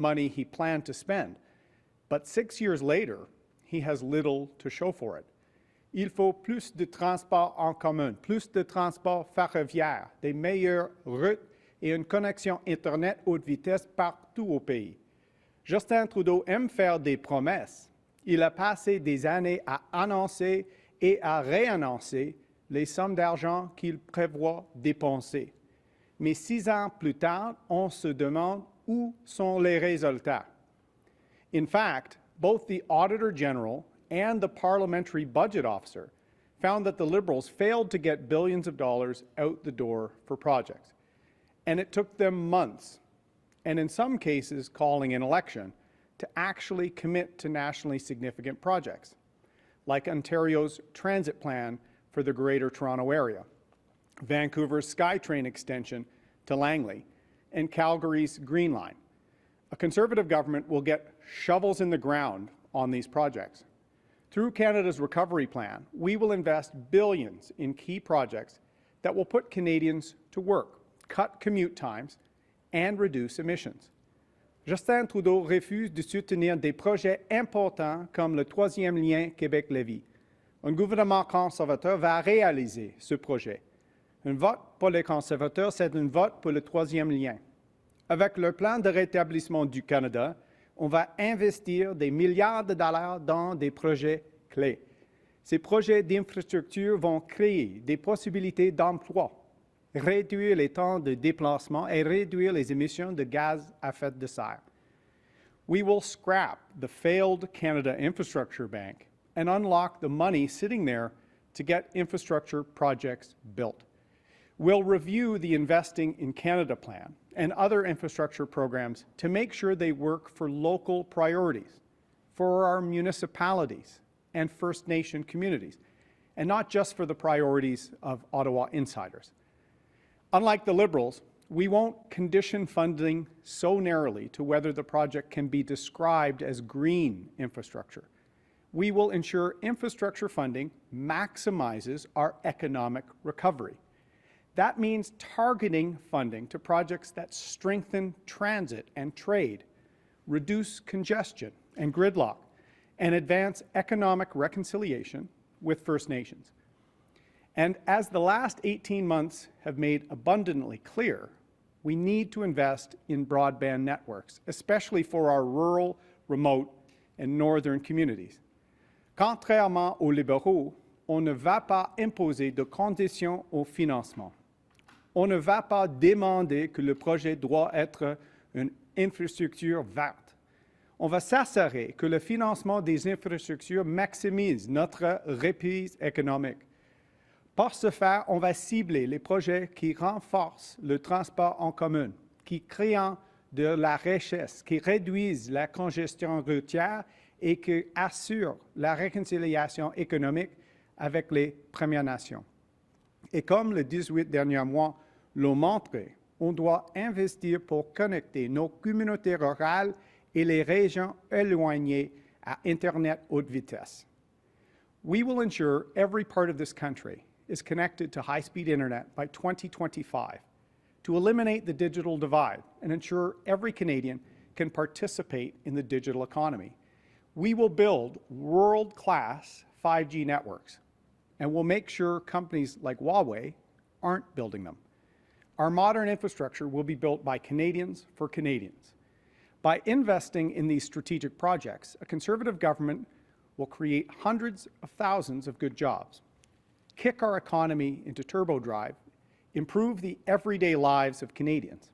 money he planned to spend. But 6 years later, he has little to show for it. Il faut plus de transports en commun, plus de transports ferroviaires, des meilleures routes et une connexion Internet haute vitesse partout au pays. Justin Trudeau aime faire des promesses. Il a passé des années à annoncer et à réannoncer les sommes d'argent qu'il prévoit dépenser. Mais 6 ans plus tard, on se demande où sont les résultats. In fact, both the Auditor General and the Parliamentary Budget Officer found that the Liberals failed to get billions of dollars out the door for projects. And it took them months, and in some cases calling an election, to actually commit to nationally significant projects, like Ontario's transit plan for the Greater Toronto Area, Vancouver's SkyTrain extension to Langley, and Calgary's Green Line. A Conservative government will get shovels in the ground on these projects. Through Canada's Recovery Plan, we will invest billions in key projects that will put Canadians to work, cut commute times, and reduce emissions. Justin Trudeau refuse de soutenir des projets importants comme le troisième lien Québec-Lévis. Un gouvernement conservateur va réaliser ce projet. Un vote pour les conservateurs, c'est un vote pour le troisième lien. Avec le plan de rétablissement du Canada, on va investir des milliards de dollars dans des projets clés. Ces projets d'infrastructure vont créer des possibilités d'emploi, réduire les temps de déplacement et réduire les émissions de gaz à effet de serre. We will scrap the failed Canada Infrastructure Bank and unlock the money sitting there to get infrastructure projects built. We'll review the Investing in Canada plan and other infrastructure programs to make sure they work for local priorities, for our municipalities and First Nation communities, and not just for the priorities of Ottawa insiders. Unlike the Liberals, we won't condition funding so narrowly to whether the project can be described as green infrastructure. We will ensure infrastructure funding maximizes our economic recovery. That means targeting funding to projects that strengthen transit and trade, reduce congestion and gridlock, and advance economic reconciliation with First Nations. And as the last 18 months have made abundantly clear, we need to invest in broadband networks, especially for our rural, remote, and northern communities. Contrairement aux libéraux, on ne va pas imposer de conditions au financement. On ne va pas demander que le projet doit être une infrastructure verte. On va s'assurer que le financement des infrastructures maximise notre reprise économique. Par ce faire, on va cibler les projets qui renforcent le transport en commun, qui créent de la richesse, qui réduisent la congestion routière et qui assurent la réconciliation économique avec les Premières Nations. Et comme les 18 derniers mois l'ont montré, on doit investir pour connecter nos communautés rurales et les régions éloignées à Internet haute vitesse. We will ensure every part of this country is connected to high-speed Internet by 2025 to eliminate the digital divide and ensure every Canadian can participate in the digital economy. We will build world-class 5G networks, and we'll make sure companies like Huawei aren't building them. Our modern infrastructure will be built by Canadians for Canadians. By investing in these strategic projects, a Conservative government will create hundreds of thousands of good jobs, kick our economy into turbodrive, improve the everyday lives of Canadians.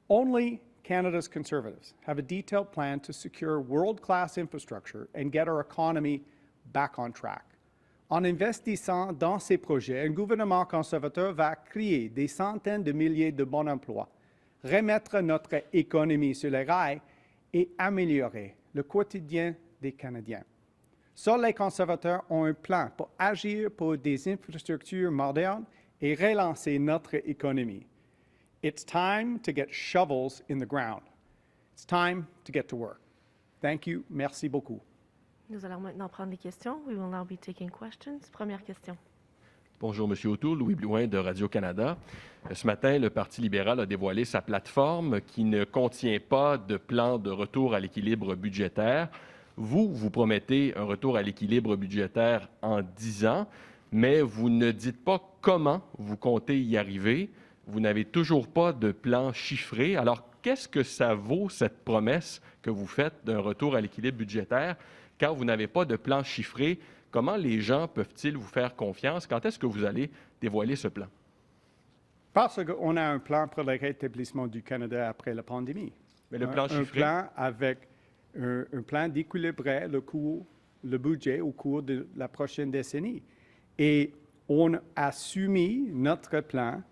Only Canada's Conservatives have a detailed plan to secure world-class infrastructure and get our economy back on track. En investissant dans ces projets, un gouvernement conservateur va créer des centaines de milliers de bons emplois, remettre notre économie sur les rails et améliorer le quotidien des Canadiens. Seuls les conservateurs ont un plan pour agir pour des infrastructures modernes et relancer notre économie. It's time to get shovels in the ground. It's time to get to work. Thank you. Merci beaucoup. Nous allons maintenant prendre les questions. We will now be taking questions. Première question. Bonjour, M. O'Toole. Louis Blouin de Radio-Canada. Ce matin, le Parti libéral a dévoilé sa plateforme qui ne contient pas de plan de retour à l'équilibre budgétaire. Vous promettez un retour à l'équilibre budgétaire en 10 ans, mais vous ne dites pas comment vous comptez y arriver. Vous n'avez toujours pas de plan chiffré. Alors, qu'est-ce que ça vaut, cette promesse que vous faites d'un retour à l'équilibre budgétaire quand vous n'avez pas de plan chiffré? Comment les gens peuvent-ils vous faire confiance? Quand est-ce que vous allez dévoiler ce plan? Parce qu'on a un plan pour le rétablissement du Canada après la pandémie. Mais le plan chiffré? Un plan avec un plan d'équilibrer le budget au cours de la prochaine décennie. Et on a soumis notre plan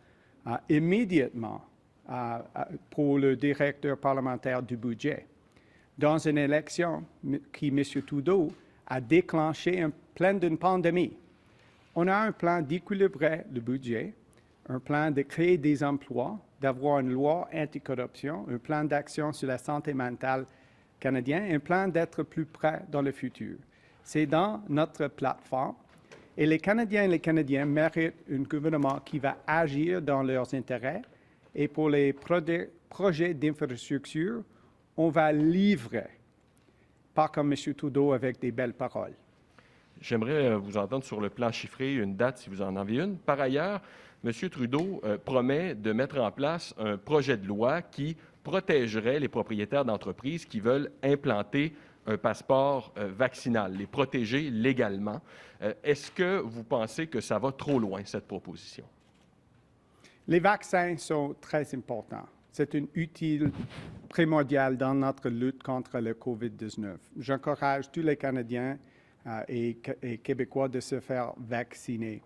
immédiatement pour le directeur parlementaire du budget. Dans une élection qui, M. Trudeau, a déclenché un plan d'une pandémie. On a un plan d'équilibrer le budget, un plan de créer des emplois, d'avoir une loi anticorruption, un plan d'action sur la santé mentale canadienne, un plan d'être plus près dans le futur. C'est dans notre plateforme et les Canadiens méritent un gouvernement qui va agir dans leurs intérêts et pour les projets d'infrastructure, on va livrer. Pas comme M. Trudeau avec des belles paroles. J'aimerais vous entendre sur le plan chiffré, une date si vous en avez une. Par ailleurs, M. Trudeau promet de mettre en place un projet de loi qui protégerait les propriétaires d'entreprises qui veulent implanter un passeport vaccinal, les protéger légalement. Est-ce que vous pensez que ça va trop loin, cette proposition? Les vaccins sont très importants. C'est un outil primordial dans notre lutte contre le COVID-19. J'encourage tous les Canadiens et Québécois de se faire vacciner.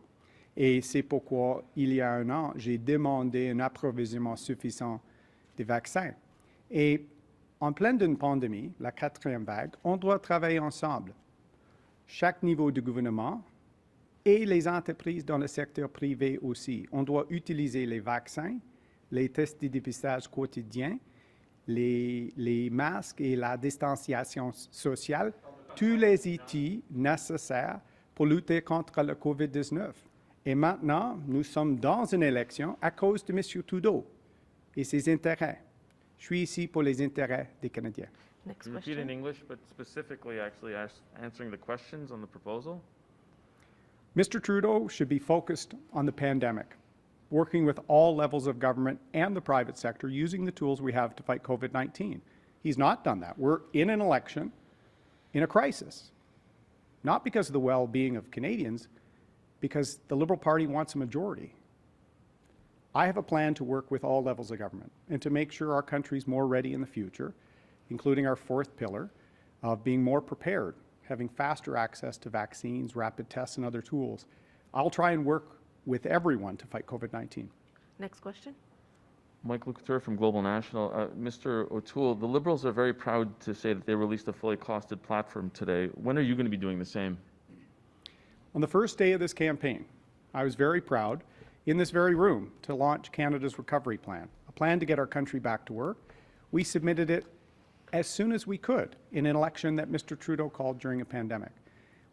Et c'est pourquoi, il y a un an, j'ai demandé un approvisionnement suffisant des vaccins. Et en pleine d'une pandémie, la 4e vague, on doit travailler ensemble. Chaque niveau du gouvernement et les entreprises dans le secteur privé aussi. On doit utiliser les vaccins, les tests de dépistage quotidiens, les masques et la distanciation sociale, tous les outils nécessaires pour lutter contre le COVID-19. Et maintenant, nous sommes dans une élection à cause de M. Trudeau et ses intérêts. Je suis ici pour les intérêts des Canadiens. Next question. Repeat in English, but specifically actually answering the questions on the proposal. Mr. Trudeau should be focused on the pandemic, working with all levels of government and the private sector using the tools we have to fight COVID-19. He's not done that. We're in an election, in a crisis, not because of the well-being of Canadians, because the Liberal Party wants a majority. I have a plan to work with all levels of government and to make sure our country's more ready in the future, including our 4th pillar of being more prepared, having faster access to vaccines, rapid tests, and other tools. I'll try and work with everyone to fight COVID-19. Next question. Michael Couture from Global National. Mr. O'Toole, the Liberals are very proud to say that they released a fully costed platform today. When are you going to be doing the same? On the first day of this campaign, I was very proud in this very room to launch Canada's recovery plan, a plan to get our country back to work. We submitted it as soon as we could in an election that Mr. Trudeau called during a pandemic.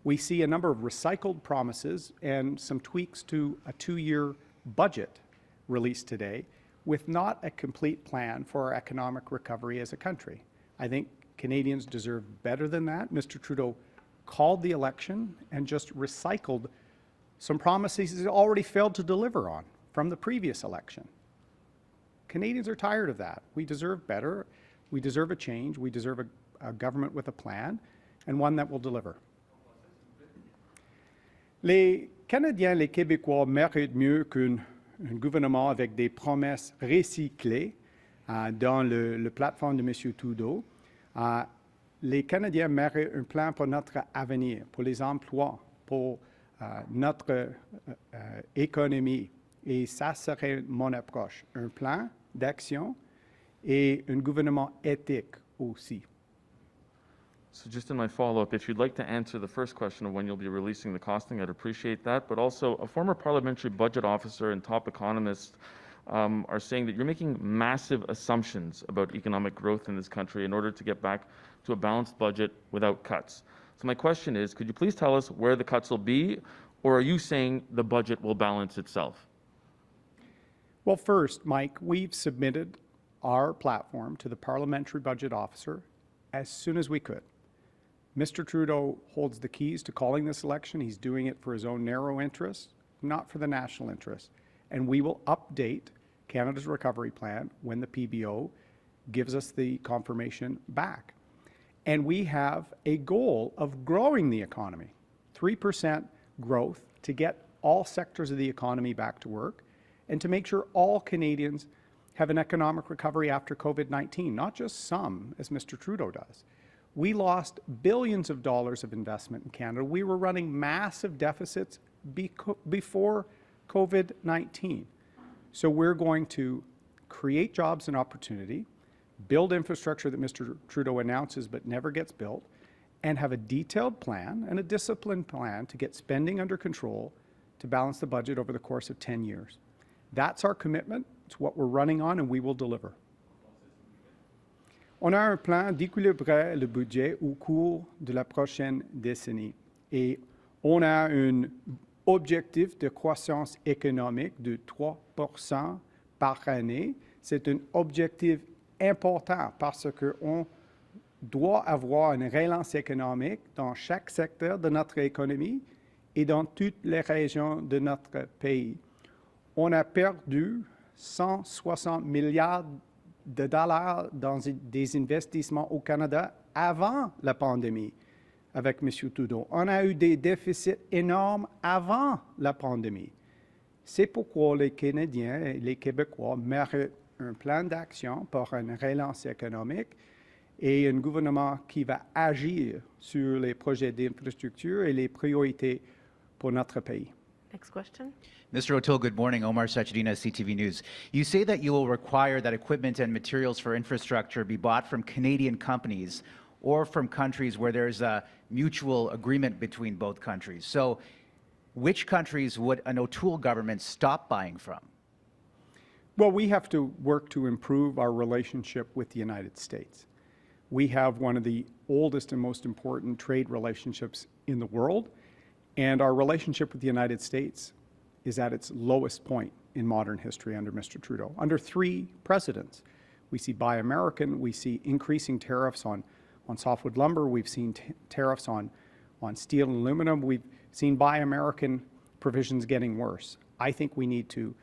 We see a number of recycled promises and some tweaks to a 2-year budget released today with not a complete plan for our economic recovery as a country. I think Canadians deserve better than that. Mr. Trudeau called the election and just recycled some promises he's already failed to deliver on from the previous election. Canadians are tired of that. We deserve better. We deserve a change. We deserve a government with a plan and one that will deliver. Les Canadiens, les Québécois méritent mieux qu'un gouvernement avec des promesses recyclées dans le plateforme de M. Trudeau. Les Canadiens méritent un plan pour notre avenir, pour les emplois, pour notre économie. Et ça serait mon approche. Un plan d'action et un gouvernement éthique aussi. So just in my follow-up, if you'd like to answer the first question of when you'll be releasing the costing, I'd appreciate that. But also, a former parliamentary budget officer and top economists are saying that you're making massive assumptions about economic growth in this country in order to get back to a balanced budget without cuts. So my question is, could you please tell us where the cuts will be, or are you saying the budget will balance itself? Well, first, Mike, we've submitted our platform to the Parliamentary Budget Officer as soon as we could. Mr. Trudeau holds the keys to calling this election. He's doing it for his own narrow interests, not for the national interest. And we will update Canada's recovery plan when the PBO gives us the confirmation back. And we have a goal of growing the economy, 3% growth to get all sectors of the economy back to work and to make sure all Canadians have an economic recovery after COVID-19, not just some, as Mr. Trudeau does. We lost billions of dollars of investment in Canada. We were running massive deficits before COVID-19. So we're going to create jobs and opportunity, build infrastructure that Mr. Trudeau announces but never gets built, and have a detailed plan and a disciplined plan to get spending under control to balance the budget over the course of 10 years. That's our commitment. It's what we're running on, and we will deliver. On a un plan d'équilibrer le budget au cours de la prochaine décennie. Et on a un objectif de croissance économique de 3% par année. C'est un objectif important parce qu'on doit avoir une relance économique dans chaque secteur de notre économie et dans toutes les régions de notre pays. On a perdu 160 milliards de dollars dans des investissements au Canada avant la pandémie avec M. Trudeau. On a eu des déficits énormes avant la pandémie. C'est pourquoi les Canadiens et les Québécois méritent un plan d'action pour une relance économique et un gouvernement qui va agir sur les projets d'infrastructure et les priorités pour notre pays. Next question. Mr. O'Toole, good morning. Omar Sachedina, CTV News. You say that you will require that equipment and materials for infrastructure be bought from Canadian companies or from countries where there's a mutual agreement between both countries. So which countries would an Otule government stop buying from? Well, we have to work to improve our relationship with the United States. We have one of the oldest and most important trade relationships in the world, and our relationship with the United States is at its lowest point in modern history under Mr. Trudeau. Under 3 presidents, we see Buy American, we see increasing tariffs on softwood lumber, we've seen tariffs on steel and aluminum, we've seen Buy American provisions getting worse. I think we need to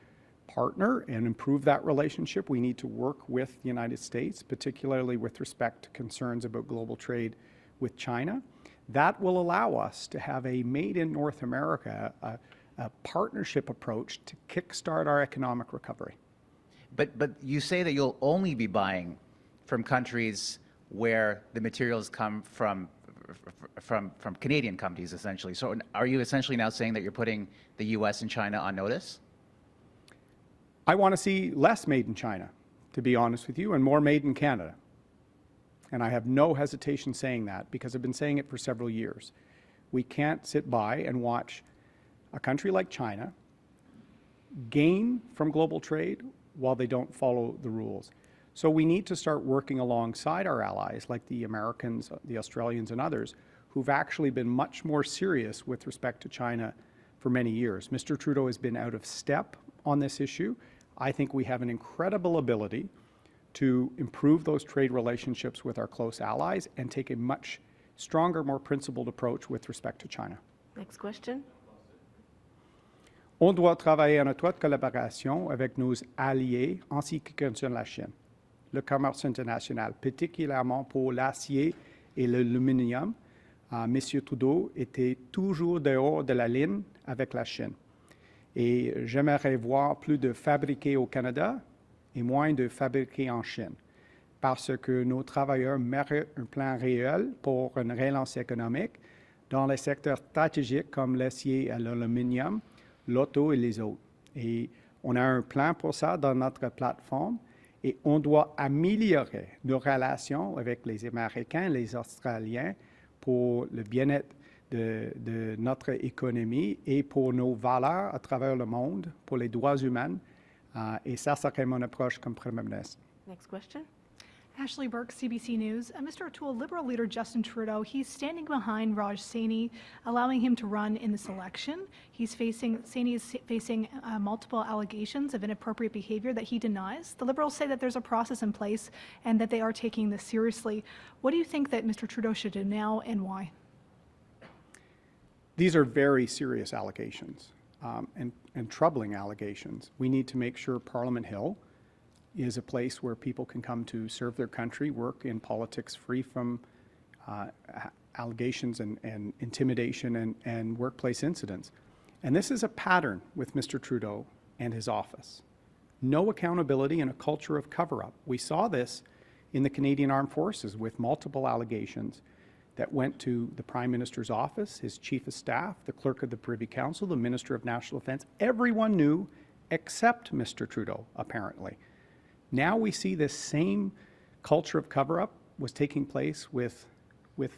partner and improve that relationship. We need to work with the United States, particularly with respect to concerns about global trade with China. That will allow us to have a made in North America, a partnership approach to kickstart our economic recovery. But you say that you'll only be buying from countries where the materials come from Canadian companies, essentially. So are you essentially now saying that you're putting the U.S. and China on notice? I want to see less made in China, to be honest with you, and more made in Canada. And I have no hesitation saying that because I've been saying it for several years. We can't sit by and watch a country like China gain from global trade while they don't follow the rules. So we need to start working alongside our allies like the Americans, the Australians, and others who've actually been much more serious with respect to China for many years. Mr. Trudeau has been out of step on this issue. I think we have an incredible ability to improve those trade relationships with our close allies and take a much stronger, more principled approach with respect to China. Next question. On doit travailler en étroite collaboration avec nos alliés en ce qui concerne la Chine. Le commerce international, particulièrement pour l'acier et l'aluminium, M. Trudeau était toujours dehors de la ligne avec la Chine. Et j'aimerais voir plus de fabriquer au Canada et moins de fabriquer en Chine, parce que nos travailleurs méritent un plan réel pour une relance économique dans les secteurs stratégiques comme l'acier et l'aluminium, l'auto et les autres. Et on a un plan pour ça dans notre plateforme et on doit améliorer nos relations avec les Américains, les Australiens pour le bien-être de notre économie et pour nos valeurs à travers le monde, pour les droits humains. Et ça serait mon approche comme Premier ministre. Next question. Ashley Burke, CBC News. Mr. O'Toole, Liberal leader Justin Trudeau, he's standing behind Raj Saini, allowing him to run in this election. Saini is facing multiple allegations of inappropriate behavior that he denies. The Liberals say that there's a process in place and that they are taking this seriously. What do you think that Mr. Trudeau should do now and why? These are very serious allegations and troubling allegations. We need to make sure Parliament Hill is a place where people can come to serve their country, work in politics free from allegations and intimidation and workplace incidents. And this is a pattern with Mr. Trudeau and his office. No accountability and a culture of cover-up. We saw this in the Canadian Armed Forces with multiple allegations that went to the Prime Minister's office, his Chief of Staff, the Clerk of the Privy Council, the Minister of National Defence. Everyone knew except Mr. Trudeau, apparently. Now we see this same culture of cover-up was taking place with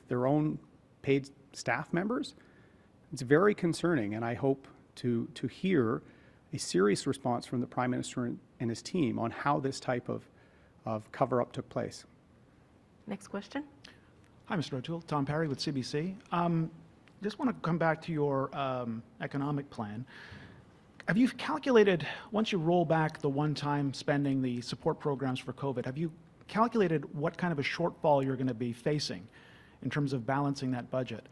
their own paid staff members. It's very concerning, and I hope to hear a serious response from the Prime Minister and his team on how this type of cover-up took place. Next question. Hi, Mr. O'Toole. Tom Parry with CBC. Just want to come back to your economic plan. Have you calculated, once you roll back the one-time spending, the support programs for COVID, have you calculated what kind of a shortfall you're going to be facing in terms of balancing that budget?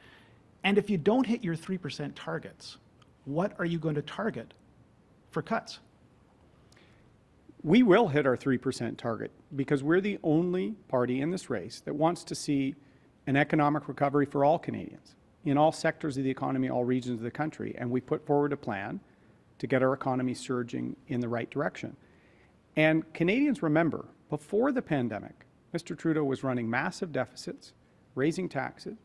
And if you don't hit your 3% targets, what are you going to target for cuts? We will hit our 3% target because we're the only party in this race that wants to see an economic recovery for all Canadians, in all sectors of the economy, all regions of the country. And we put forward a plan to get our economy surging in the right direction. And Canadians remember, before the pandemic, Mr. Trudeau was running massive deficits, raising taxes,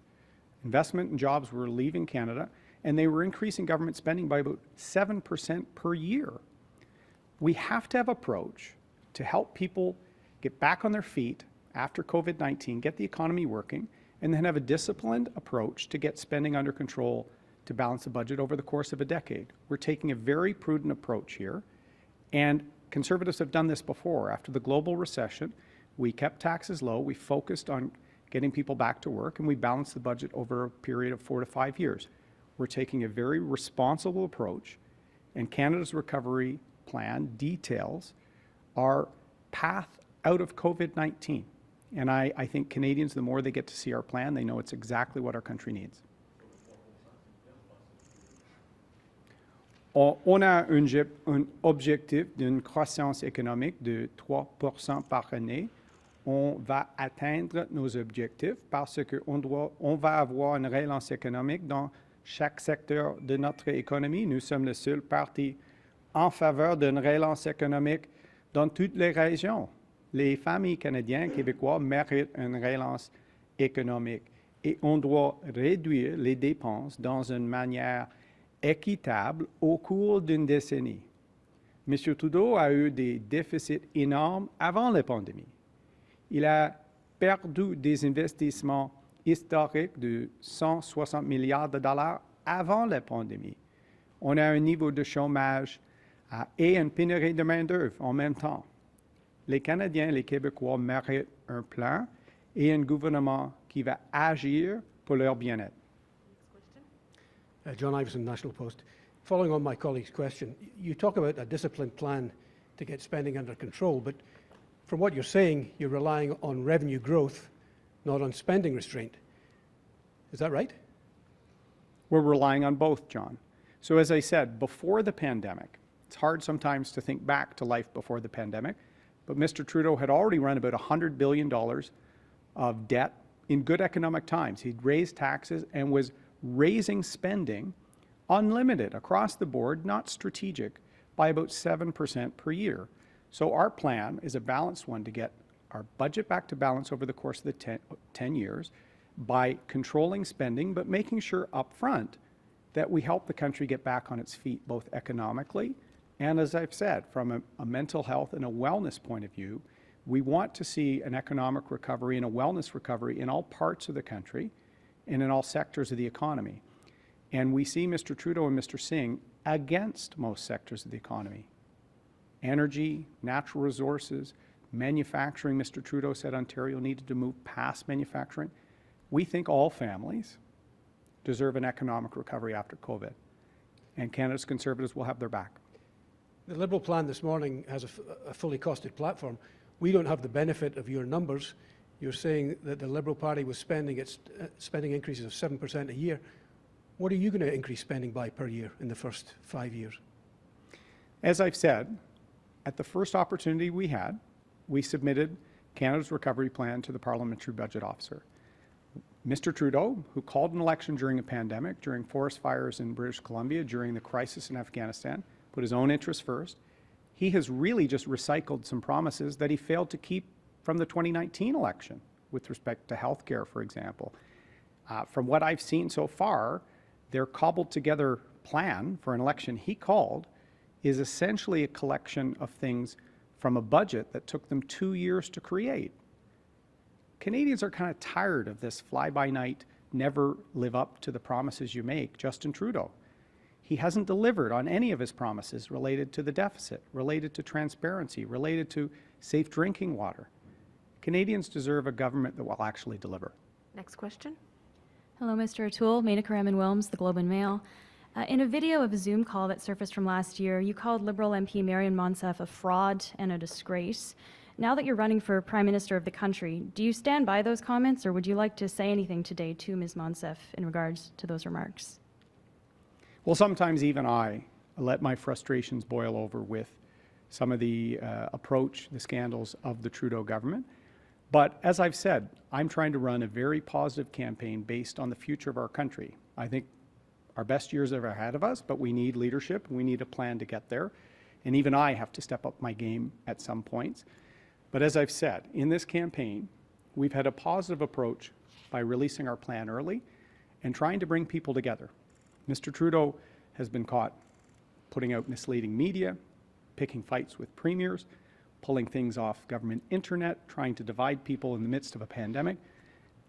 investment and jobs were leaving Canada, and they were increasing government spending by about 7% per year. We have to have an approach to help people get back on their feet after COVID-19, get the economy working, and then have a disciplined approach to get spending under control to balance the budget over the course of a decade. We're taking a very prudent approach here, and Conservatives have done this before. After the global recession, we kept taxes low, we focused on getting people back to work, and we balanced the budget over a period of 4 to 5 years. We're taking a very responsible approach, and Canada's recovery plan details our path out of COVID-19. And I think Canadians, the more they get to see our plan, they know it's exactly what our country needs. On a un objectif d'une croissance économique de 3% par année. On va atteindre nos objectifs parce qu'on va avoir une relance économique dans chaque secteur de notre économie. Nous sommes le seul parti en faveur d'une relance économique dans toutes les régions. Les familles canadiennes, québécois méritent une relance économique et on doit réduire les dépenses dans une manière équitable au cours d'une décennie. M. Trudeau a eu des déficits énormes avant la pandémie. Il a perdu des investissements historiques de 160 milliards de dollars avant la pandémie. On a un niveau de chômage et une pénurie de main-d'œuvre en même temps. Les Canadiens et les Québécois méritent un plan et un gouvernement qui va agir pour leur bien-être. John Iveson, National Post. Following on my colleague's question, you talk about a disciplined plan to get spending under control, but from what you're saying, you're relying on revenue growth, not on spending restraint. Is that right? We're relying on both, John. So as I said, before the pandemic, it's hard sometimes to think back to life before the pandemic, but Mr. Trudeau had already run about $100 billion of debt in good economic times. He'd raised taxes and was raising spending unlimited across the board, not strategic, by about 7% per year. So our plan is a balanced one to get our budget back to balance over the course of the 10 years by controlling spending, but making sure up front that we help the country get back on its feet, both economically and, as I've said, from a mental health and a wellness point of view. We want to see an economic recovery and a wellness recovery in all parts of the country and in all sectors of the economy. And we see Mr. Trudeau and Mr. Singh against most sectors of the economy. Energy, natural resources, Manufacturing, Mr. Trudeau said Ontario needed to move past manufacturing. We think all families deserve an economic recovery after COVID, and Canada's Conservatives will have their back. The Liberal plan this morning has a fully costed platform. We don't have the benefit of your numbers. You're saying that the Liberal Party was spending increases of 7% a year. What are you going to increase spending by per year in the first 5 years? As I've said, at the first opportunity we had, we submitted Canada's recovery plan to the Parliamentary Budget Officer. Mr. Trudeau, who called an election during a pandemic, during forest fires in British Columbia, during the crisis in Afghanistan, put his own interests first. He has really just recycled some promises that he failed to keep from the 2019 election with respect to health care, for example. From what I've seen so far, their cobbled together plan for an election he called is essentially a collection of things from a budget that took them 2 years to create. Canadians are kind of tired of this fly-by-night, never live up to the promises you make, Justin Trudeau. He hasn't delivered on any of his promises related to the deficit, related to transparency, related to safe drinking water. Canadians deserve a government that will actually deliver. Next question. Hello, Mr. O'Toole. Maina Karaman-Wilms, The Globe and Mail. In a video of a Zoom call that surfaced from last year, you called Liberal MP Marion Monsef a fraud and a disgrace. Now that you're running for Prime Minister of the country, do you stand by those comments, or would you like to say anything today to Ms. Monsef in regards to those remarks? Well, sometimes even I let my frustrations boil over with some of the approach, the scandals of the Trudeau government. But as I've said, I'm trying to run a very positive campaign based on the future of our country. I think our best years are ahead of us, but we need leadership. We need a plan to get there. And even I have to step up my game at some points. But as I've said, in this campaign, we've had a positive approach by releasing our plan early and trying to bring people together. Mr. Trudeau has been caught putting out misleading media, picking fights with premiers, pulling things off government internet, trying to divide people in the midst of a pandemic.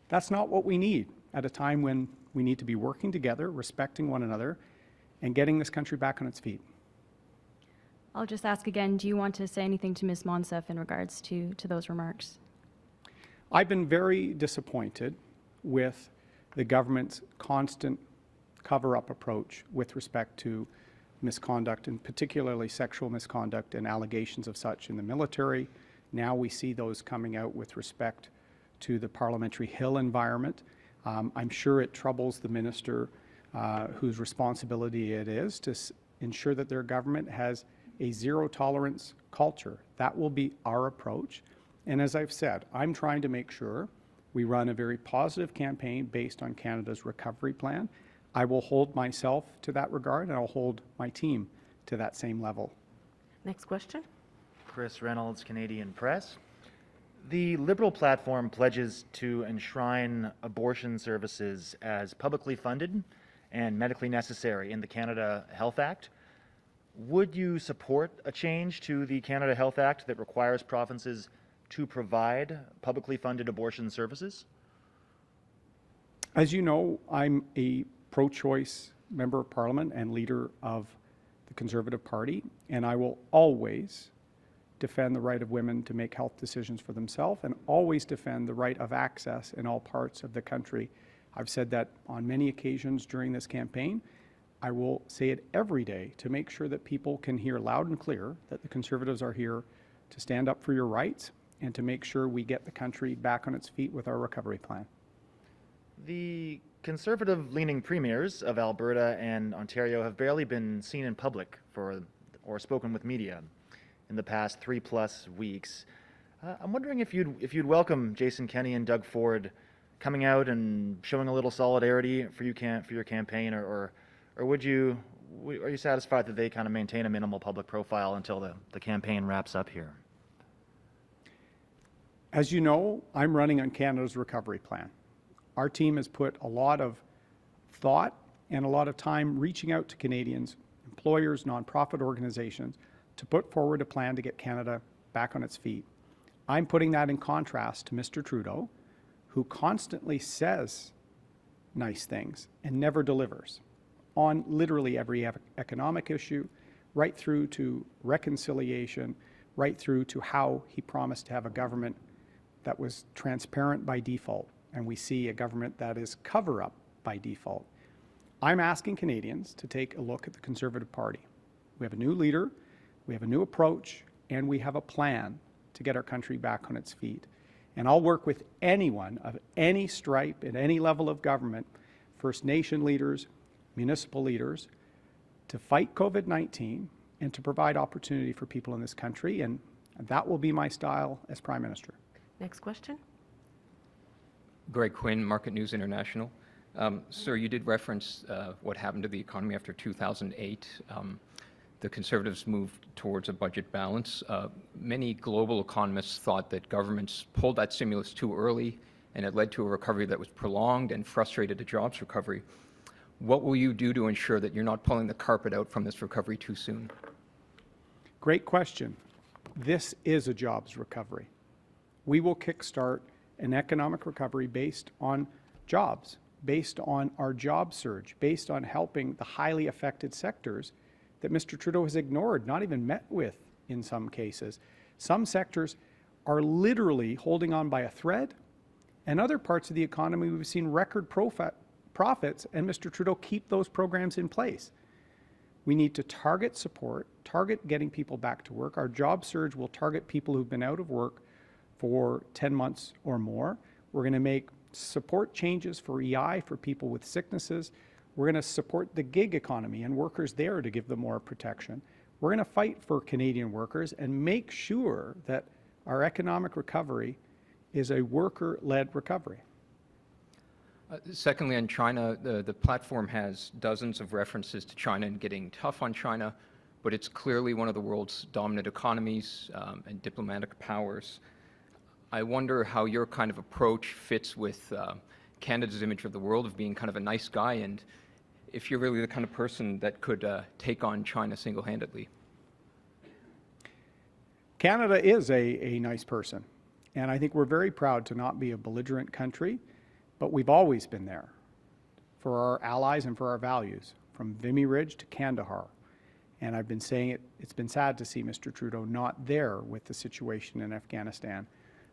That's not what we need at a time when we need to be working together, respecting one another, and getting this country back on its feet. I'll just ask again, do you want to say anything to Ms. Monsef in regards to those remarks? I've been very disappointed with the government's constant cover-up approach with respect to misconduct, and particularly sexual misconduct and allegations of such in the military. Now we see those coming out with respect to the Parliamentary Hill environment. I'm sure it troubles the minister whose responsibility it is to ensure that their government has a zero-tolerance culture. That will be our approach. And as I've said, I'm trying to make sure we run a very positive campaign based on Canada's recovery plan. I will hold myself to that regard, and I'll hold my team to that same level. Next question. Chris Reynolds, Canadian Press. The Liberal platform pledges to enshrine abortion services as publicly funded and medically necessary in the Canada Health Act. Would you support a change to the Canada Health Act that requires provinces to provide publicly funded abortion services? As you know, I'm a pro-choice member of Parliament and leader of the Conservative Party, and I will always defend the right of women to make health decisions for themselves and always defend the right of access in all parts of the country. I've said that on many occasions during this campaign. I will say it every day to make sure that people can hear loud and clear that the Conservatives are here to stand up for your rights and to make sure we get the country back on its feet with our recovery plan. The Conservative-leaning premiers of Alberta and Ontario have barely been seen in public or spoken with media in the past 3+ weeks. I'm wondering if you'd welcome Jason Kenney and Doug Ford coming out and showing a little solidarity for your campaign, or are you satisfied that they kind of maintain a minimal public profile until the campaign wraps up here? As you know, I'm running on Canada's recovery plan. Our team has put a lot of thought and a lot of time reaching out to Canadians, employers, nonprofit organizations, to put forward a plan to get Canada back on its feet. I'm putting that in contrast to Mr. Trudeau, who constantly says nice things and never delivers on literally every economic issue, right through to reconciliation, right through to how he promised to have a government that was transparent by default, and we see a government that is cover-up by default. I'm asking Canadians to take a look at the Conservative Party. We have a new leader, we have a new approach, and we have a plan to get our country back on its feet. And I'll work with anyone of any stripe at any level of government, First Nation leaders, municipal leaders, to fight COVID-19 and to provide opportunity for people in this country, and that will be my style as Prime Minister. Next question. Greg Quinn, Market News International. Sir, you did reference what happened to the economy after 2008. The Conservatives moved towards a budget balance. Many global economists thought that governments pulled that stimulus too early, and it led to a recovery that was prolonged and frustrated a jobs recovery. What will you do to ensure that you're not pulling the carpet out from this recovery too soon? Great question. This is a jobs recovery. We will kickstart an economic recovery based on jobs, based on our job surge, based on helping the highly affected sectors that Mr. Trudeau has ignored, not even met with in some cases. Some sectors are literally holding on by a thread, and other parts of the economy we've seen record profits, and Mr. Trudeau keep those programs in place. We need to target support, target getting people back to work. Our job surge will target people who've been out of work for 10 months or more. We're going to make support changes for EI for people with sicknesses. We're going to support the gig economy and workers there to give them more protection. We're going to fight for Canadian workers and make sure that our economic recovery is a worker-led recovery. Secondly, on China, the platform has dozens of references to China and getting tough on China, but it's clearly one of the world's dominant economies and diplomatic powers. I wonder how your kind of approach fits with Canada's image of the world of being kind of a nice guy, and if you're really the kind of person that could take on China single-handedly. Canada is a nice person, and I think we're very proud to not be a belligerent country, but we've always been there for our allies and for our values, from Vimy Ridge to Kandahar. And I've been saying it, it's been sad to see Mr. Trudeau not there with the situation in Afghanistan.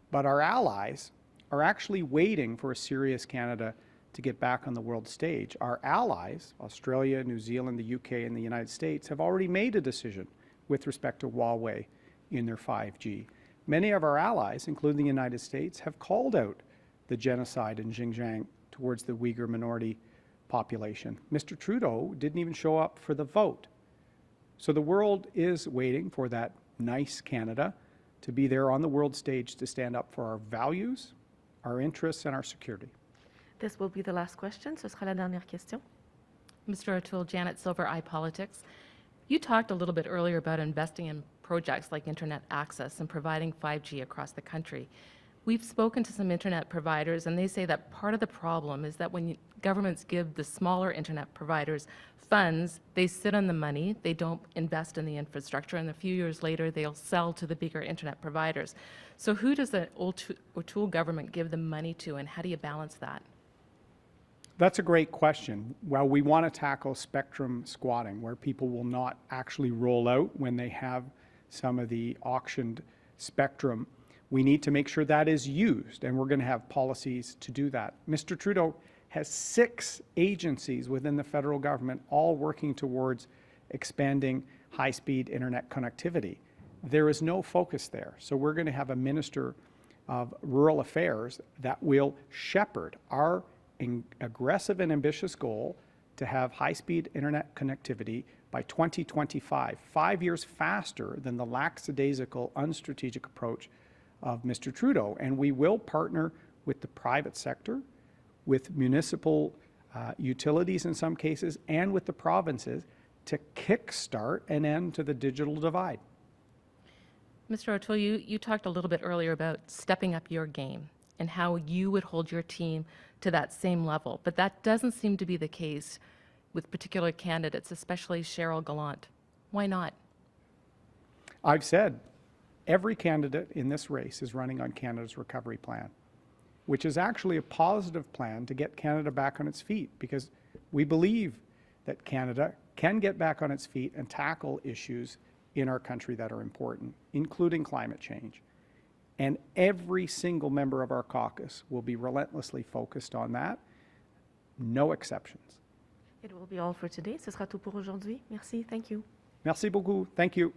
But our allies are actually waiting for a serious Canada to get back on the world stage. Our allies, Australia, New Zealand, the UK, and the United States, have already made a decision with respect to Huawei in their 5G. Many of our allies, including the United States, have called out the genocide in Xinjiang towards the Uyghur minority population. Mr. Trudeau didn't even show up for the vote. So the world is waiting for that nice Canada to be there on the world stage to stand up for our values, our interests, and our security. This will be the last question. Ce sera la dernière question. Mr. O'Toole, Janet Silver, iPolitics. You talked a little bit earlier about investing in projects like internet access and providing 5G across the country. We've spoken to some internet providers, and they say that part of the problem is that when governments give the smaller internet providers funds, they sit on the money, they don't invest in the infrastructure, and a few years later they'll sell to the bigger internet providers. So who does the O'Toole government give the money to, and how do you balance that? That's a great question. Well, we want to tackle spectrum squatting, where people will not actually roll out when they have some of the auctioned spectrum. We need to make sure that is used, and we're going to have policies to do that. Mr. Trudeau has 6 agencies within the federal government all working towards expanding high-speed internet connectivity. There is no focus there. So we're going to have a Minister of Rural Affairs that will shepherd our aggressive and ambitious goal to have high-speed internet connectivity by 2025, 5 years faster than the lackadaisical, unstrategic approach of Mr. Trudeau. And we will partner with the private sector, with municipal utilities in some cases, and with the provinces to kickstart an end to the digital divide. Mr. O'Toole, you talked a little bit earlier about stepping up your game and how you would hold your team to that same level, but that doesn't seem to be the case with particular candidates, especially Cheryl Gallant. Why not? I've said every candidate in this race is running on Canada's recovery plan, which is actually a positive plan to get Canada back on its feet, because we believe that Canada can get back on its feet and tackle issues in our country that are important, including climate change. And every single member of our caucus will be relentlessly focused on that, no exceptions. It will be all for today. Ce sera tout pour aujourd'hui. Merci. Thank you. Merci beaucoup. Thank you.